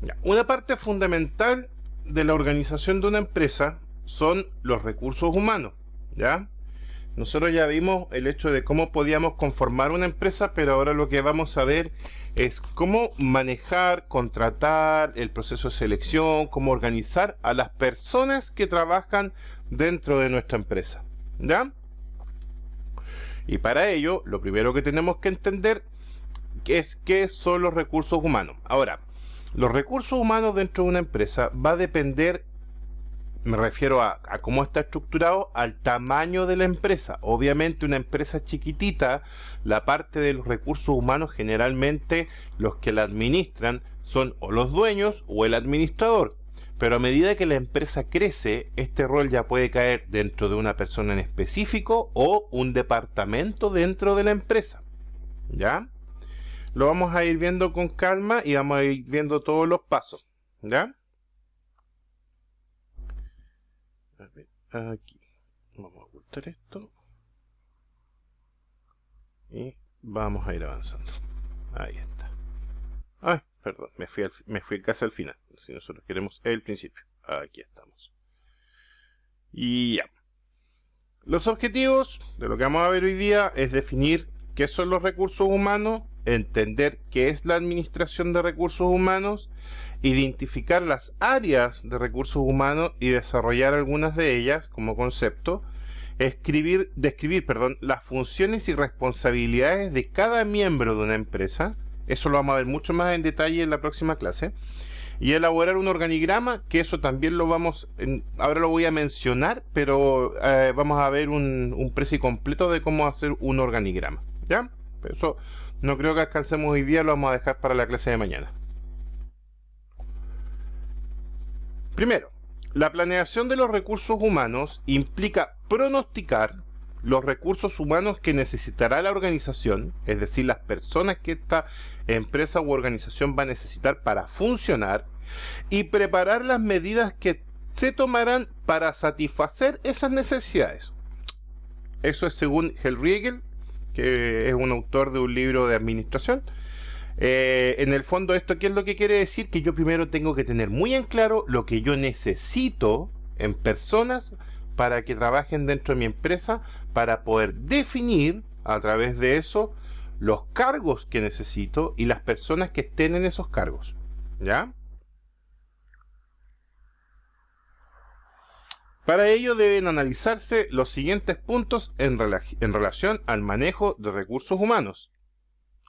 Ya, una parte fundamental de la organización de una empresa son los recursos humanos, ¿ya? Nosotros ya vimos el hecho de cómo podíamos conformar una empresa, pero ahora lo que vamos a ver es cómo manejar, contratar, el proceso de selección, cómo organizar a las personas que trabajan dentro de nuestra empresa, ¿ya? Y para ello, lo primero que tenemos que entender es qué son los recursos humanos. Ahora, los recursos humanos dentro de una empresa va a depender, me refiero a cómo está estructurado, al tamaño de la empresa. Obviamente una empresa chiquitita, la parte de los recursos humanos generalmente los que la administran son o los dueños o el administrador. Pero a medida que la empresa crece, este rol ya puede caer dentro de una persona en específico o un departamento dentro de la empresa. ¿Ya? Lo vamos a ir viendo con calma y vamos a ir viendo todos los pasos. ¿Ya? A ver, aquí. Vamos a ocultar esto. Y vamos a ir avanzando. Ahí está. Ay, perdón, me fui casi al final. Si nosotros queremos el principio. Aquí estamos. Y ya. Los objetivos de lo que vamos a ver hoy día es definir qué son los recursos humanos, entender qué es la administración de recursos humanos, identificar las áreas de recursos humanos y desarrollar algunas de ellas como concepto, describir, las funciones y responsabilidades de cada miembro de una empresa. Eso lo vamos a ver mucho más en detalle en la próxima clase. Y elaborar un organigrama, que eso también lo ahora lo voy a mencionar, pero vamos a ver un precio completo de cómo hacer un organigrama. ¿Ya? Pero eso no creo que alcancemos hoy día, lo vamos a dejar para la clase de mañana. Primero, la planeación de los recursos humanos implica pronosticar los recursos humanos que necesitará la organización, es decir, las personas que esta empresa u organización va a necesitar para funcionar, y preparar las medidas que se tomarán para satisfacer esas necesidades. Eso es según Hellriegel, que es un autor de un libro de administración. En el fondo, esto ¿qué es lo que quiere decir? Que yo primero tengo que tener muy en claro lo que yo necesito en personas para que trabajen dentro de mi empresa, para poder definir a través de eso los cargos que necesito y las personas que estén en esos cargos. ¿Ya? Para ello deben analizarse los siguientes puntos en relación al manejo de recursos humanos.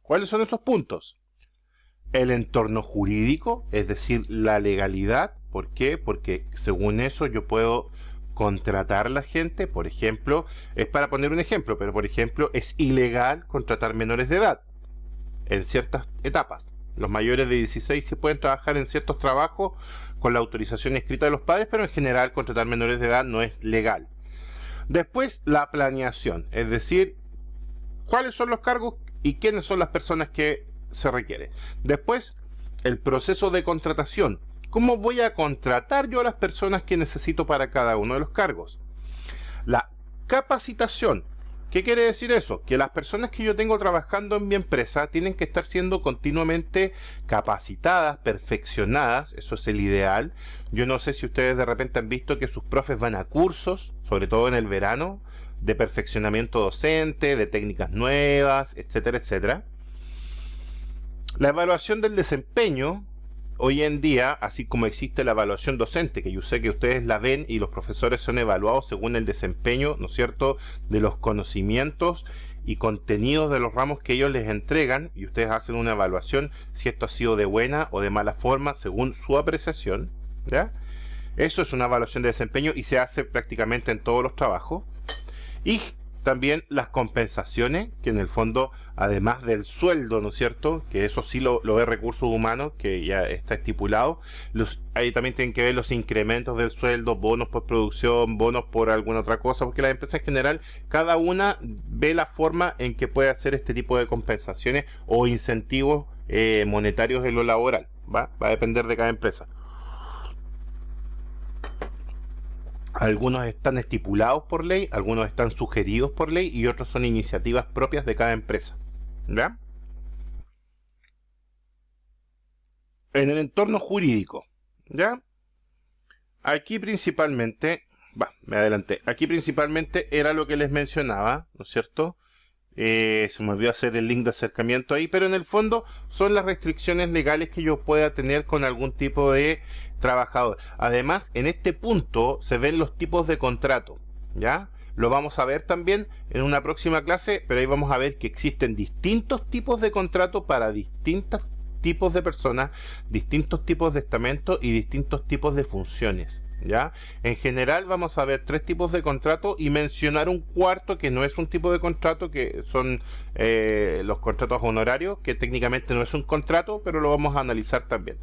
¿Cuáles son esos puntos? El entorno jurídico, es decir, la legalidad. ¿Por qué? Porque según eso yo puedo contratar a la gente. Por ejemplo, es para poner un ejemplo, pero por ejemplo es ilegal contratar menores de edad en ciertas etapas. Los mayores de 16 sí pueden trabajar en ciertos trabajos con la autorización escrita de los padres, pero en general contratar menores de edad no es legal. Después, la planeación, es decir, cuáles son los cargos y quiénes son las personas que se requieren. Después, el proceso de contratación. ¿Cómo voy a contratar yo a las personas que necesito para cada uno de los cargos? La capacitación. ¿Qué quiere decir eso? Que las personas que yo tengo trabajando en mi empresa tienen que estar siendo continuamente capacitadas, perfeccionadas. Eso es el ideal. Yo no sé si ustedes de repente han visto que sus profes van a cursos, sobre todo en el verano, de perfeccionamiento docente, de técnicas nuevas, etcétera, etcétera. La evaluación del desempeño. Hoy en día, así como existe la evaluación docente, que yo sé que ustedes la ven y los profesores son evaluados según el desempeño, ¿no es cierto?, de los conocimientos y contenidos de los ramos que ellos les entregan, y ustedes hacen una evaluación si esto ha sido de buena o de mala forma según su apreciación, ¿ya? Eso es una evaluación de desempeño y se hace prácticamente en todos los trabajos. Y también las compensaciones, que en el fondo, además del sueldo, ¿no es cierto?, que eso sí lo ve recursos humanos, que ya está estipulado, ahí también tienen que ver los incrementos del sueldo, bonos por producción, bonos por alguna otra cosa, porque las empresas en general, cada una ve la forma en que puede hacer este tipo de compensaciones o incentivos monetarios en lo laboral, va a depender de cada empresa. Algunos están estipulados por ley, algunos están sugeridos por ley y otros son iniciativas propias de cada empresa. ¿Ya? En el entorno jurídico, ¿ya? Aquí principalmente, me adelanté, aquí principalmente era lo que les mencionaba, ¿no es cierto? Se me olvidó hacer el link de acercamiento ahí, pero en el fondo son las restricciones legales que yo pueda tener con algún tipo de trabajador. Además, en este punto se ven los tipos de contrato, ¿ya? Lo vamos a ver también en una próxima clase, pero ahí vamos a ver que existen distintos tipos de contrato para distintos tipos de personas, distintos tipos de estamentos y distintos tipos de funciones, ¿ya? En general vamos a ver 3 tipos de contrato y mencionar un cuarto que no es un tipo de contrato, que son los contratos honorarios, que técnicamente no es un contrato, pero lo vamos a analizar también,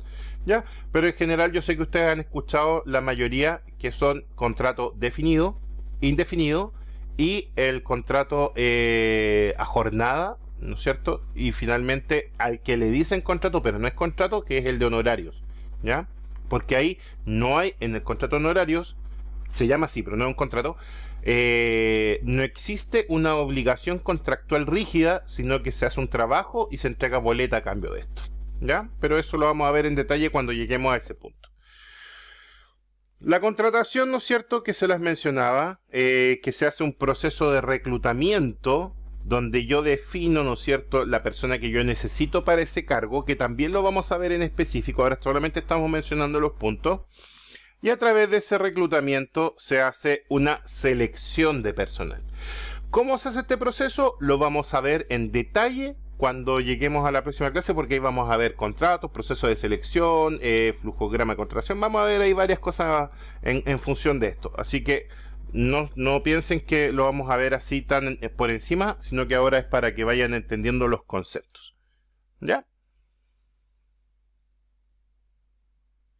¿ya? Pero en general yo sé que ustedes han escuchado la mayoría que son contrato definido, indefinido y el contrato a jornada, ¿no es cierto? Y finalmente al que le dicen contrato pero no es contrato, que es el de honorarios, ¿ya? Porque ahí no hay, en el contrato de honorarios, se llama así, pero no es un contrato, no existe una obligación contractual rígida, sino que se hace un trabajo y se entrega boleta a cambio de esto, ¿ya? Pero eso lo vamos a ver en detalle cuando lleguemos a ese punto. La contratación, ¿no es cierto?, que se las mencionaba, que se hace un proceso de reclutamiento donde yo defino, ¿no es cierto?, la persona que yo necesito para ese cargo, que también lo vamos a ver en específico, ahora solamente estamos mencionando los puntos, y a través de ese reclutamiento se hace una selección de personal. ¿Cómo se hace este proceso? Lo vamos a ver en detalle cuando lleguemos a la próxima clase, porque ahí vamos a ver contratos, proceso de selección, flujograma de contratación. Vamos a ver ahí varias cosas en función de esto. Así que no piensen que lo vamos a ver así tan por encima, sino que ahora es para que vayan entendiendo los conceptos, ¿ya?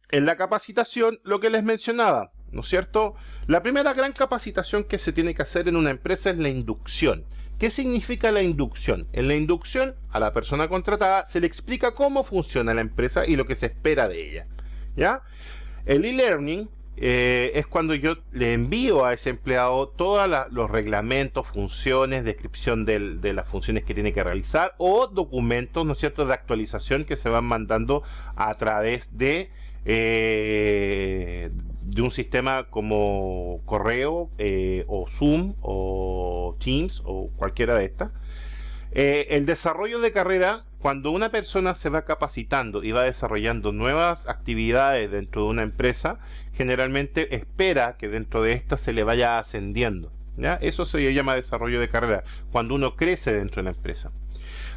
En la capacitación, lo que les mencionaba, ¿no es cierto? La primera gran capacitación que se tiene que hacer en una empresa es la inducción. ¿Qué significa la inducción? En la inducción, a la persona contratada se le explica cómo funciona la empresa y lo que se espera de ella, ¿ya? El e-learning es cuando yo le envío a ese empleado todos los reglamentos, funciones, descripción de las funciones que tiene que realizar o documentos, ¿no es cierto?, de actualización que se van mandando a través de un sistema como correo o Zoom o Teams o cualquiera de estas. El desarrollo de carrera, cuando una persona se va capacitando y va desarrollando nuevas actividades dentro de una empresa, generalmente espera que dentro de esta se le vaya ascendiendo, ¿ya? Eso se llama desarrollo de carrera, cuando uno crece dentro de la empresa.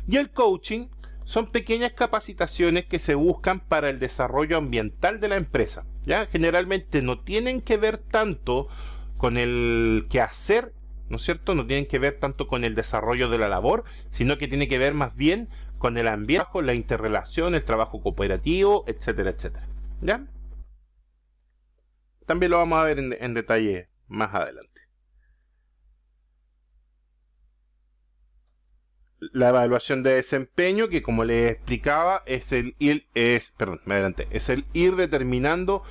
Y el coaching son pequeñas capacitaciones que se buscan para el desarrollo ambiental de la empresa, ¿ya? Generalmente no tienen que ver tanto con el quehacer, ¿no es cierto? No tienen que ver tanto con el desarrollo de la labor, sino que tiene que ver más bien con el ambiente, la interrelación, el trabajo cooperativo, etcétera, etcétera, ¿ya? También lo vamos a ver en detalle más adelante. La evaluación de desempeño, que como les explicaba, es el ir determinando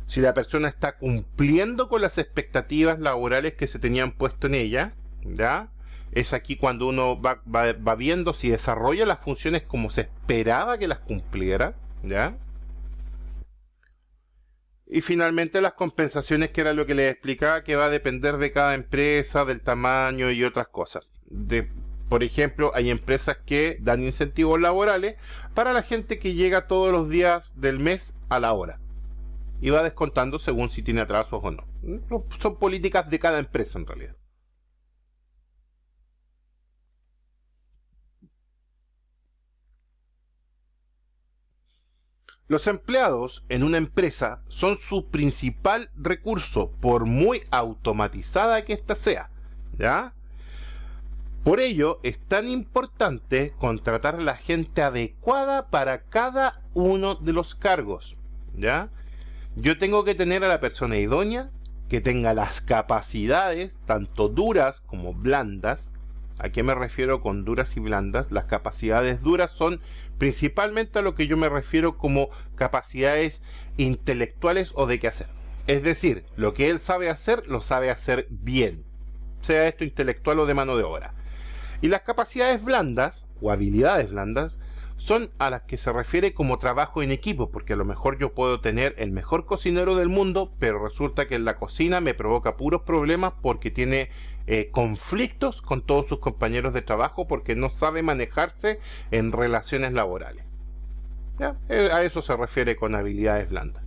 si la persona está cumpliendo con las expectativas laborales que se tenían puesto en ella, ¿ya? Es aquí cuando uno va viendo si desarrolla las funciones como se esperaba que las cumpliera, ¿ya? Y finalmente las compensaciones, que era lo que les explicaba, que va a depender de cada empresa, del tamaño y otras cosas. Por ejemplo, hay empresas que dan incentivos laborales para la gente que llega todos los días del mes a la hora. Y va descontando según si tiene atrasos o no. Son políticas de cada empresa en realidad. Los empleados en una empresa son su principal recurso, por muy automatizada que ésta sea, ¿ya? Por ello, es tan importante contratar a la gente adecuada para cada uno de los cargos, ¿ya? Yo tengo que tener a la persona idónea, que tenga las capacidades, tanto duras como blandas. ¿A qué me refiero con duras y blandas? Las capacidades duras son principalmente a lo que yo me refiero como capacidades intelectuales o de qué hacer. Es decir, lo que él sabe hacer, lo sabe hacer bien, sea esto intelectual o de mano de obra. Y las capacidades blandas, o habilidades blandas, son a las que se refiere como trabajo en equipo, porque a lo mejor yo puedo tener el mejor cocinero del mundo, pero resulta que en la cocina me provoca puros problemas porque tiene conflictos con todos sus compañeros de trabajo, porque no sabe manejarse en relaciones laborales. ¿Ya? A eso se refiere con habilidades blandas.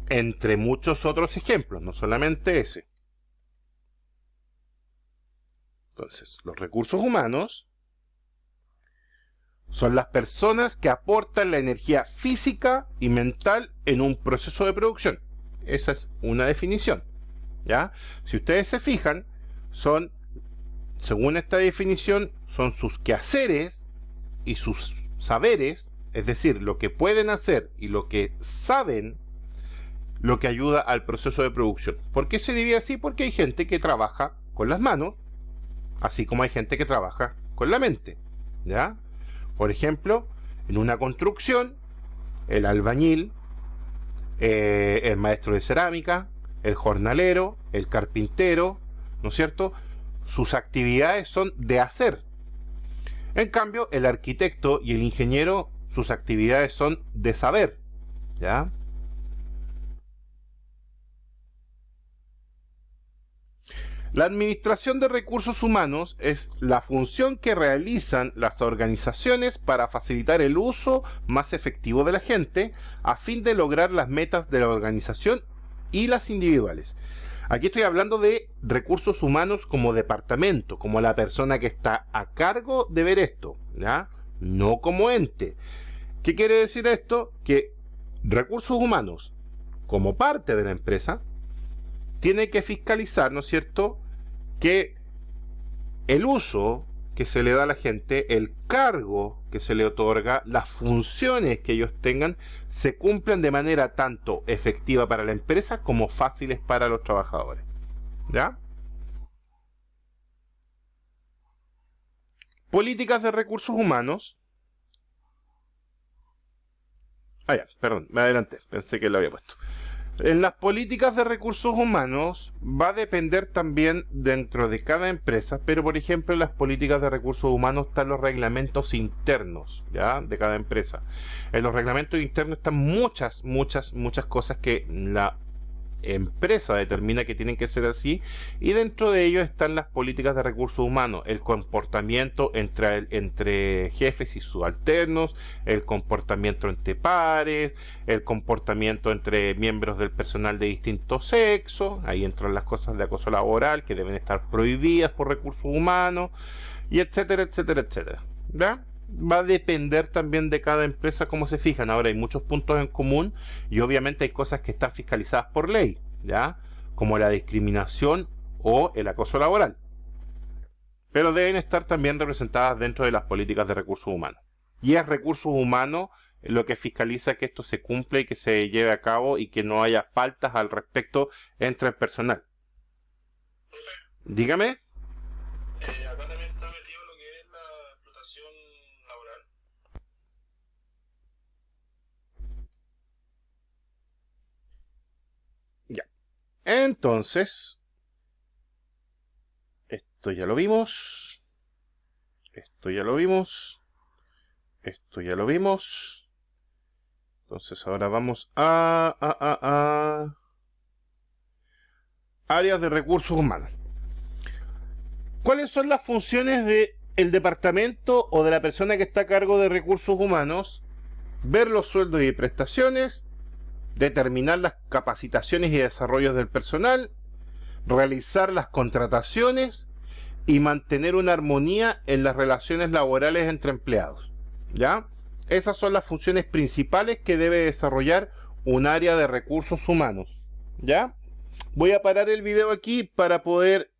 Entre muchos otros ejemplos, no solamente ese. Entonces, los recursos humanos son las personas que aportan la energía física y mental en un proceso de producción. Esa es una definición, ¿ya? Si ustedes se fijan, son, según esta definición, son sus quehaceres y sus saberes, es decir, lo que pueden hacer y lo que saben, lo que ayuda al proceso de producción. ¿Por qué se divide así? Porque hay gente que trabaja con las manos, así como hay gente que trabaja con la mente, ¿ya? Por ejemplo, en una construcción, el albañil, el maestro de cerámica, el jornalero, el carpintero, ¿no es cierto? Sus actividades son de hacer. En cambio, el arquitecto y el ingeniero, sus actividades son de saber, ¿ya? La administración de recursos humanos es la función que realizan las organizaciones para facilitar el uso más efectivo de la gente a fin de lograr las metas de la organización y las individuales. Aquí estoy hablando de recursos humanos como departamento, como la persona que está a cargo de ver esto, ¿ya? No como ente. ¿Qué quiere decir esto? Que recursos humanos, como parte de la empresa, tiene que fiscalizar, ¿no es cierto?, que el uso que se le da a la gente, el cargo que se le otorga, las funciones que ellos tengan, se cumplan de manera tanto efectiva para la empresa como fáciles para los trabajadores. ¿Ya? Políticas de recursos humanos. Ah, ya, perdón, me adelanté, pensé que lo había puesto. En las políticas de recursos humanos va a depender también dentro de cada empresa, pero por ejemplo en las políticas de recursos humanos están los reglamentos internos, ¿ya?, de cada empresa. En los reglamentos internos están muchas cosas que la empresa determina que tienen que ser así, y dentro de ellos están las políticas de recursos humanos, el comportamiento entre jefes y subalternos, el comportamiento entre pares, el comportamiento entre miembros del personal de distinto sexo. Ahí entran las cosas de acoso laboral que deben estar prohibidas por recursos humanos, y etcétera, etcétera, etcétera. ¿Ya? Va a depender también de cada empresa cómo se fijan. Ahora hay muchos puntos en común y obviamente hay cosas que están fiscalizadas por ley, ¿ya?, como la discriminación o el acoso laboral, pero deben estar también representadas dentro de las políticas de recursos humanos, y es recursos humanos lo que fiscaliza que esto se cumpla y que se lleve a cabo y que no haya faltas al respecto entre el personal. Dígame. Acá también está metido lo que es la explotación laboral. Ya. Entonces, esto ya lo vimos. Esto ya lo vimos. Esto ya lo vimos. Entonces ahora vamos a áreas de recursos humanos. ¿Cuáles son las funciones del departamento o de la persona que está a cargo de recursos humanos? Ver los sueldos y prestaciones, determinar las capacitaciones y desarrollos del personal, realizar las contrataciones y mantener una armonía en las relaciones laborales entre empleados. ¿Ya? Esas son las funciones principales que debe desarrollar un área de recursos humanos. ¿Ya? Voy a parar el video aquí para poder